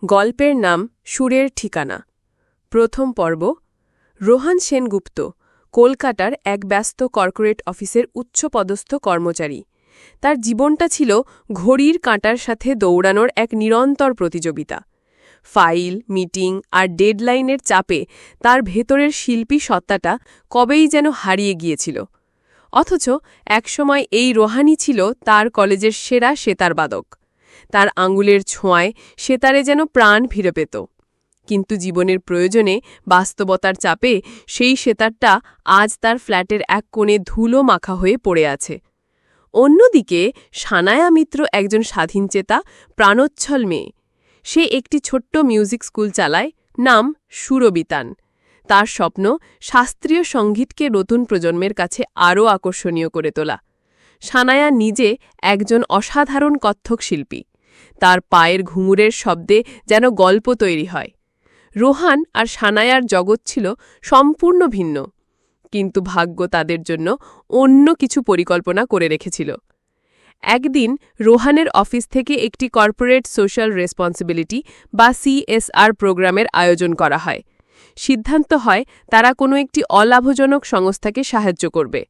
গল্পের নাম সুরের ঠিকানা। প্রথম পর্ব। রোহান সেনগুপ্ত কলকাতার এক ব্যস্ত কর্পোরেট অফিসের উচ্চপদস্থ কর্মচারী। তার জীবনটা ছিল ঘড়ির কাঁটার সাথে দৌড়ানোর এক নিরন্তর প্রতিযোগিতা। ফাইল, মিটিং আর ডেডলাইনের চাপে তার ভেতরের শিল্পী সত্তাটা কবেই যেন হারিয়ে গিয়েছিল। অথচ একসময় এই রোহানই ছিল তার কলেজের সেরা সেতারবাদক। তার আঙুলের ছোঁয়ায় সেতারে যেন প্রাণ ফিরে পেত। কিন্তু জীবনের প্রয়োজনে, বাস্তবতার চাপে সেই সেতারটা আজ তার ফ্ল্যাটের এক কোণে ধুলো মাখা হয়ে পড়ে আছে। অন্যদিকে সানায়া মিত্র একজন স্বাধীনচেতা, প্রাণোচ্ছল মেয়ে। সে একটি ছোট্ট মিউজিক স্কুল চালায়, নাম সুরবিতান। তার স্বপ্ন শাস্ত্রীয় সঙ্গীতকে নতুন প্রজন্মের কাছে আরও আকর্ষণীয় করে তোলা। সানায়া নিজে একজন অসাধারণ কত্থক শিল্পী। তার পায়ের ঘুঙুরের শব্দে যেন গল্প তৈরি হয়। রোহান আর সানায়ার জগৎ ছিল সম্পূর্ণ ভিন্ন, কিন্তু ভাগ্য তাদের জন্য অন্য কিছু পরিকল্পনা করে রেখেছিল। একদিন রোহানের অফিস থেকে একটি কর্পোরেট সোশ্যাল রেসপন্সিবিলিটি বা CSR প্রোগ্রামের আয়োজন করা হয়। সিদ্ধান্ত হয় তারা কোনো একটি অলাভজনক সংস্থাকে সাহায্য করবে।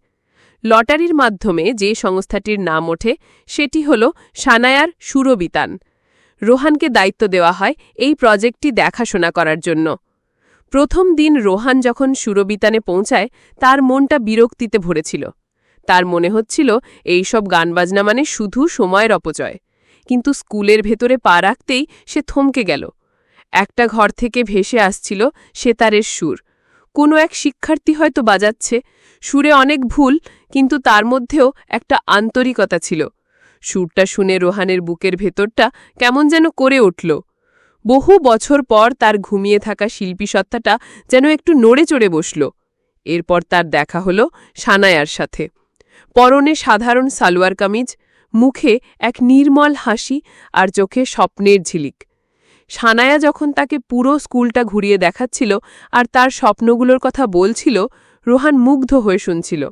লটারির মাধ্যমে যে সংস্থাটির নাম ওঠে সেটি হল সানায়ার সুরবিতান। রোহানকে দায়িত্ব দেওয়া হয় এই প্রজেক্টটি দেখাশোনা করার জন্য। প্রথম দিন রোহান যখন সুরবিতানে পৌঁছায়, তার মনটা বিরক্তিতে ভরেছিল। তার মনে হচ্ছিল এইসব গানবাজনা মানে শুধু সময়ের অপচয়। কিন্তু স্কুলের ভেতরে পা রাখতেই সে থমকে গেল। একটা ঘর থেকে ভেসে আসছিল সেতারের সুর। কোনো এক শিক্ষার্থী হয়তো বাজাচ্ছে, সুরে অনেক ভুল, কিন্তু তার মধ্যেও একটা আন্তরিকতা ছিল। সুরটা শুনে রোহানের বুকের ভেতরটা কেমন যেন করে উঠল। বহু বছর পর তার ঘুমিয়ে থাকা শিল্পী সত্তাটা যেন একটু নড়ে চড়ে বসল। এরপর তার দেখা হল সানায়ার সাথে। পরনে সাধারণ সালোয়ার কামিজ, মুখে এক নির্মল হাসি আর চোখে স্বপ্নের ঝিলিক। সানায়া যখন তাকে পুরো স্কুলটা ঘুরিয়ে দেখাচ্ছিল আর তার স্বপ্নগুলোর কথা বলছিল, রোহান মুগ্ধ হয়ে শুনছিল।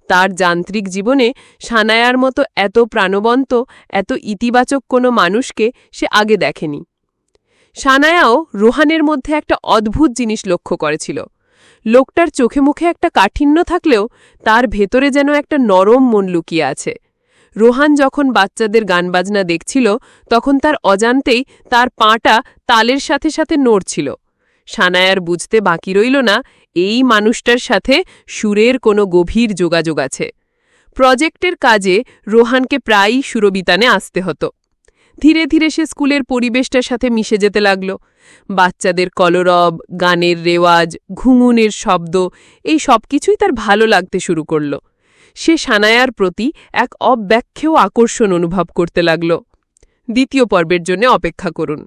তার যান্ত্রিক জীবনে সানায়ার মতো এত প্রাণবন্ত, এত ইতিবাচক কোনো মানুষকে সে আগে দেখেনি। সানায়াও রোহানের মধ্যে একটা অদ্ভুত জিনিস লক্ষ্য করেছিল। লোকটার চোখে মুখে একটা কাঠিন্য থাকলেও তার ভেতরে যেন একটা নরম মন লুকিয়ে আছে। রোহান যখন বাচ্চাদের গানবাজনা দেখছিল, তখন তার অজান্তেই তার পাটা তালের সাথে সাথে নড়ছিল। সানায়ার বুঝতে বাকি রইল না এই মানুষটার সাথে সুরের কোনো গভীর যোগাযোগ আছে। প্রজেক্টের কাজে রোহানকে প্রায়ই সুরবিতানে আসতে হতো। ধীরে ধীরে সে স্কুলের পরিবেশটার সাথে মিশে যেতে লাগল। বাচ্চাদের কলরব, গানের রেওয়াজ, ঘুঙুনের শব্দ, এই সব কিছুই তার ভালো লাগতে শুরু করল। সে সানায়ার প্রতি এক অব্যাখ্যেয় আকর্ষণ অনুভব করতে লাগল। দ্বিতীয় পর্বের জন্য অপেক্ষা করুন।